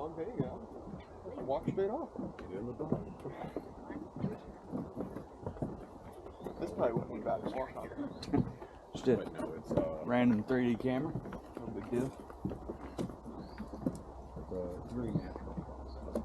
on, there you go. Walk straight off. Get in the door. This probably wouldn't be bad to walk on. Just a random 3D camera. No big deal. It's a very natural process.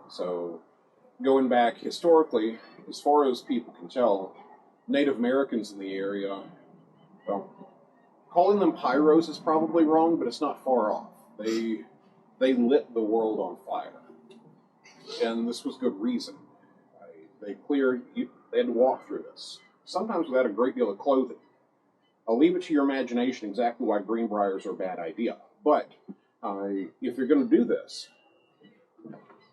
So, going back historically, as far as people can tell, Native Americans in the area, well, calling them pyros is probably wrong, but it's not far off. They lit the world on fire, and this was good reason. They had to walk through this, sometimes without a great deal of clothing. I'll leave it to your imagination exactly why greenbriers are a bad idea. But if you're going to do this,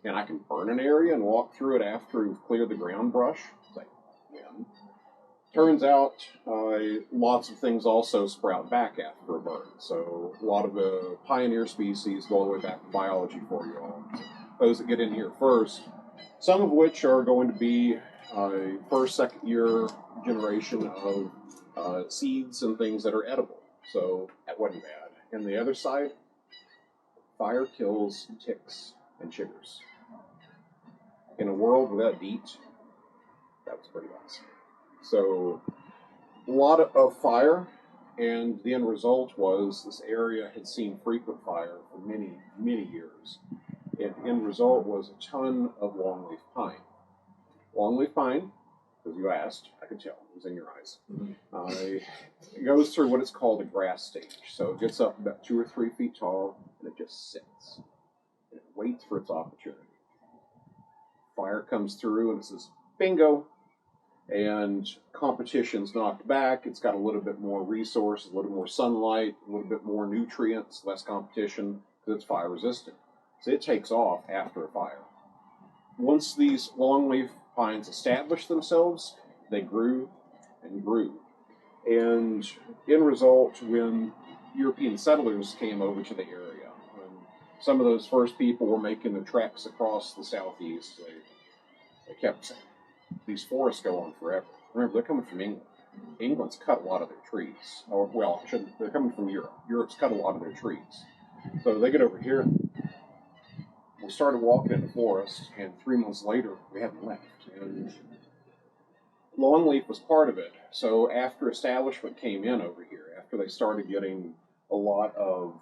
and I can burn an area and walk through it after we've cleared the ground brush, it's like, yeah. Turns out lots of things also sprout back after a burn. So a lot of the pioneer species go all the way back to biology for you all. Those that get in here first, some of which are going to be first, second year generation of seeds and things that are edible. So that wasn't bad. And the other side, fire kills ticks and chiggers. In a world without DEET, that was pretty awesome. So, a lot of fire, and the end result was this area had seen frequent fire for many, many years. And the end result was a ton of longleaf pine. Longleaf pine, because you asked, I could tell, it was in your eyes. It goes through what is called a grass stage. So it gets up about 2 or 3 feet tall, and it just sits. And it waits for its opportunity. Fire comes through, and it says, bingo, and competition's knocked back. It's got a little bit more resource, a little more sunlight, a little bit more nutrients, less competition, because it's fire resistant. So it takes off after a fire. Once these longleaf pines established themselves, they grew and grew. And in result, when European settlers came over to the area, when some of those first people were making their treks across the southeast, they kept these forests go on forever. Remember, they're coming from England. England's cut a lot of their trees. Or, well, they're coming from Europe. Europe's cut a lot of their trees. So they get over here, we started walking in the forest, and 3 months later, we hadn't left. And longleaf was part of it. So after establishment came in over here, after they started getting a lot of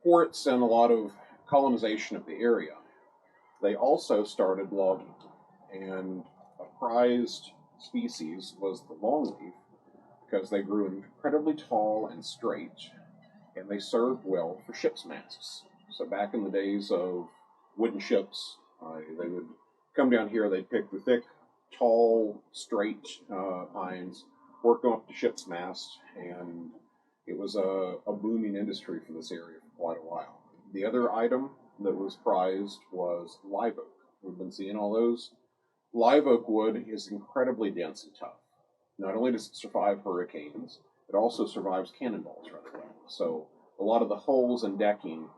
ports and a lot of colonization of the area, they also started logging. And a prized species was the longleaf because they grew incredibly tall and straight, and they served well for ships' masts. So back in the days of wooden ships, they would come down here, they'd pick the thick, tall, straight pines, work them up to ship's mast, and it was a booming industry for this area for quite a while. The other item that was prized was live oak. We've been seeing all those. Live oak wood is incredibly dense and tough. Not only does it survive hurricanes, it also survives cannonballs rather well. So a lot of the hulls and decking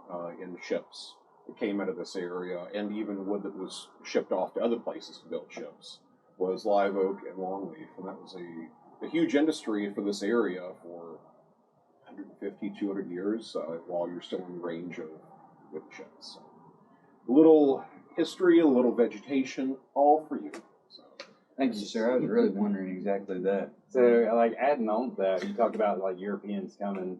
in ships that came out of this area, and even wood that was shipped off to other places to build ships, was live oak and longleaf. And that was a huge industry for this area for 150, 200 years while you're still in range of wooden ships. So, a little history, a little vegetation, all for you. So, thank you, sir. I was really wondering exactly that. So, like adding on to that, you talked about like Europeans coming.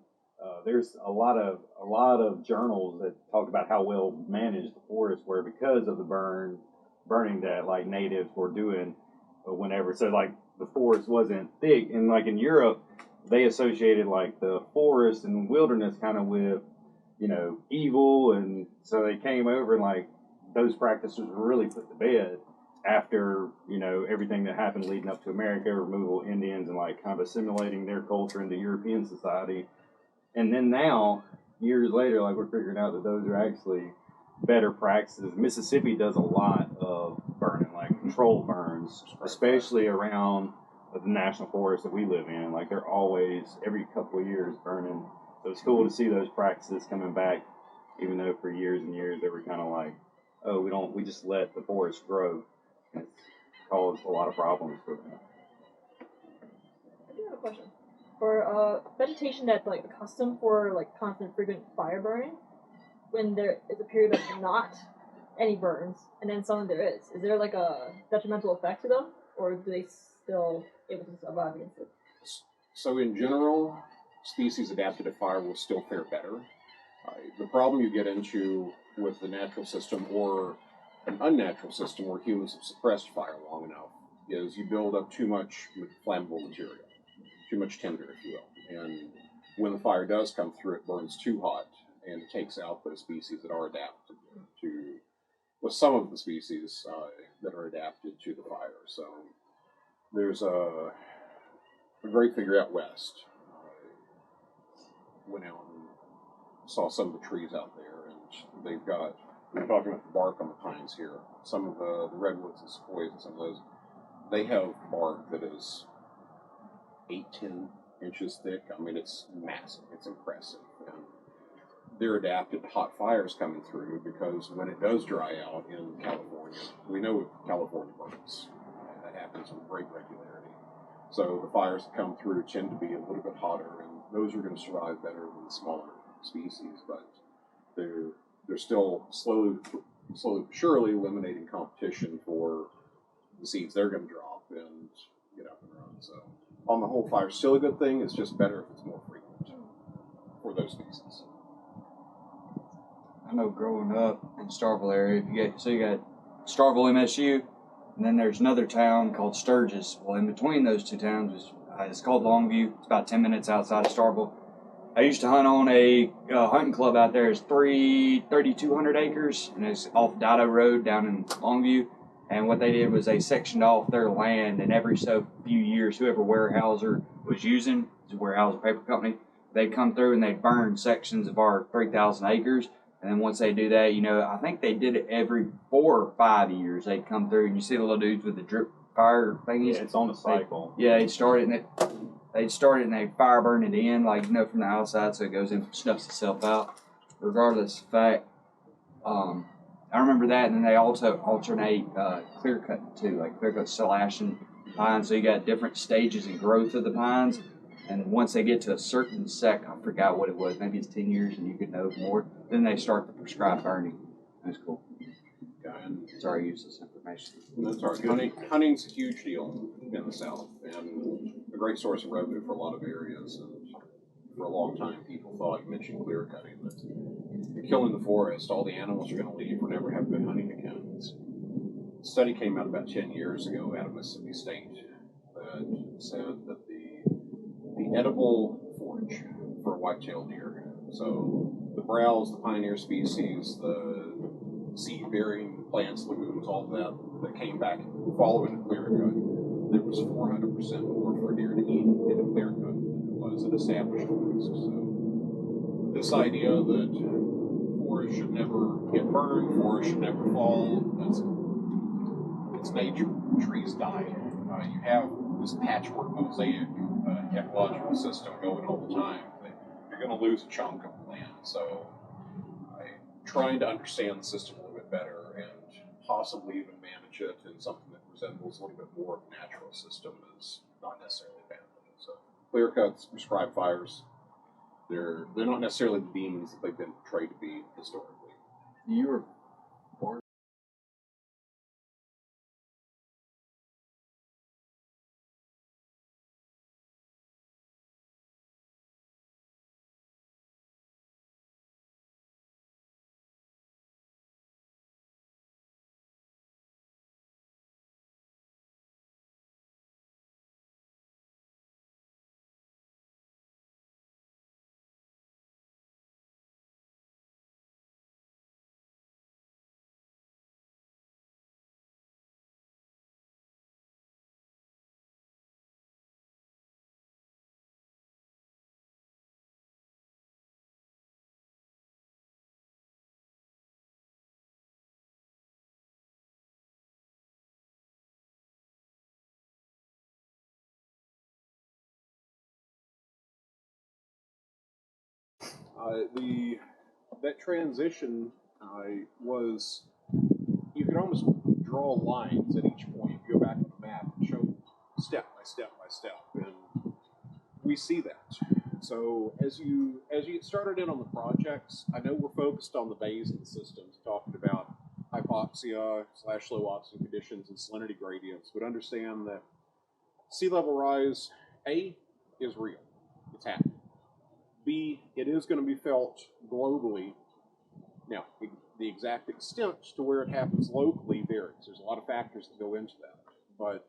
There's a lot of journals that talk about how well managed the forests were because of the burning that like natives were doing whenever. So like the forest wasn't thick, and like in Europe, they associated like the forest and wilderness kind of with, you know, evil, and so they came over and like those practices were really put to bed after, you know, everything that happened leading up to America, removal of Indians, and like kind of assimilating their culture into European society. And then now, years later, like we're figuring out that those are actually better practices. Mississippi does a lot of burning, like controlled burns, especially around the national forest that we live in. Like they're always, every couple of years, burning. So it's cool to see those practices coming back, even though for years and years they were kind of like, oh, we just let the forest grow. And it's caused a lot of problems for them. I do have a question. For vegetation that's like accustomed for like constant frequent fire burning, when there is a period of not any burns, and then suddenly there is there like a detrimental effect to them, or do they still able to survive against it? So in general, species adapted to fire will still fare better. The problem you get into with the natural system or an unnatural system where humans have suppressed fire long enough is you build up too much flammable material, too much tinder, if you will. And when the fire does come through, it burns too hot and it takes out those species that are adapted to, well, some of the species that are adapted to the fire. So there's a great figure out west. Went out and saw some of the trees out there, and they've got, we're talking about the bark on the pines here, some of the redwoods and sequoias and some of those, they have bark that is 8-10 inches thick. I mean, it's massive, it's impressive. And they're adapted to hot fires coming through because when it does dry out in California, we know California burns. That happens with great regularity. So the fires that come through tend to be a little bit hotter, and those are going to survive better than the smaller species, but they're still slowly but surely eliminating competition for the seeds they're going to drop and get up and run. So on the whole, fire's still a good thing. It's just better if it's more frequent for those species. I know growing up in the Starkville area, you got Starkville MSU, and then there's another town called Sturgis. Well, in between those two towns, it's called Longview. It's about 10 minutes outside of Starkville. I used to hunt on a hunting club out there. It's 3,200 acres, and it's off Dido Road down in Longview. And what they did was they sectioned off their land, and every so few years, whoever Weyerhaeuser was using, the Weyerhaeuser Paper Company, they'd come through and they'd burn sections of our 3,000 acres. And then once they do that, you know, I think they did it every 4 or 5 years. They'd come through, and you see the little dudes with the drip fire thingies. Yeah, it's on a cycle. They'd start it and they'd fire burn it in, like, you know, from the outside, so it goes in, snuffs itself out. Regardless of fact, I remember that, and then they also alternate clear cutting too, like clear cut slashing pines. So you got different stages and growth of the pines, and once they get to a certain I forgot what it was, maybe it's 10 years, and you could know more. Then they start the prescribed burning. That's cool. Sorry, I used this information. That's all right. Hunting's a huge deal in the South, and a great source of revenue for a lot of areas. And for a long time, people thought, you mentioned clear cutting, that you're killing the forest, all the animals are going to leave, we're never have good hunting again. A study came out about 10 years ago out of Mississippi State that said that the edible forage for a white-tailed deer, so the browse, the pioneer species, the seed-bearing plants, legumes, all of that came back following a clear cut, there was 400% more for a deer to eat in a clear cut than there was an established forest. So this idea that forests should never get burned, forests should never fall, it's nature. Trees die. You have this patchwork mosaic ecological system going all the time. You're going to lose a chunk of land. So I'm trying to understand the system a little bit better and possibly even manage it in something that resembles a little bit more of a natural system is not necessarily bad. So clear cuts, prescribed fires, they're not necessarily the demons that they've been portrayed to be historically. You were born. That transition was, you could almost draw lines at each point, go back to the map and show step by step by step, and we see that. So as you get started in on the projects, I know we're focused on the bays and the systems, talking about hypoxia / low oxygen conditions and salinity gradients, but understand that sea level rise, A, is real. It's happening. B, it is going to be felt globally. Now, the exact extent to where it happens locally varies. There's a lot of factors that go into that. But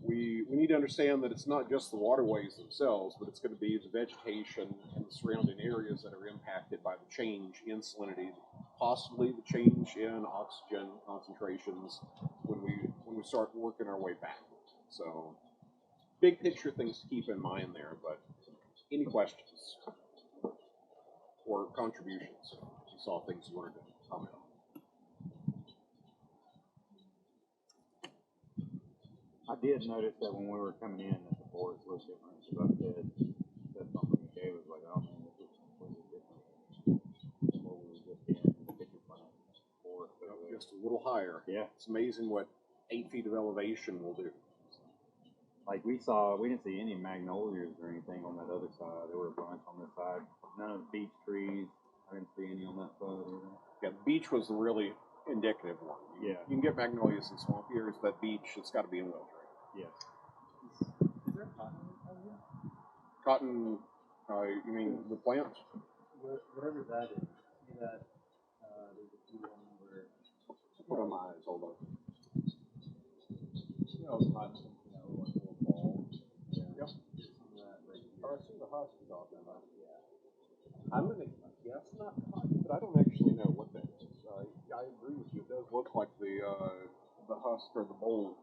we need to understand that it's not just the waterways themselves, but it's going to be the vegetation and the surrounding areas that are impacted by the change in salinity, possibly the change in oxygen concentrations when we start working our way backwards. So, big picture things to keep in mind there, but any questions or contributions? If you saw things you wanted to comment on. I did notice that when we were coming in that the forest was different. Because I said something that Jay was like, oh man, this is completely different than what we were just in the picture plant forest. Just a little higher. Yeah. It's amazing what 8 feet of elevation will do. Like we didn't see any magnolias or anything on that other side. There were a bunch on this side. None of the beech trees. I didn't see any on that side either. Yeah, the beech was the really indicative one. You can get magnolias in swamp areas, but beech, it's got to be in well drained. Yes. Is there cotton over here? Cotton, you mean the plant? Whatever that is. See that? There's a blue one where. Put on my eyes, hold on. You know, cotton, like little balls. Yeah. Yep. I see the husk you're talking about. Yeah. I'm going to guess not cotton, but I don't actually know what that is. I agree with you. It does look like the the husk or the mold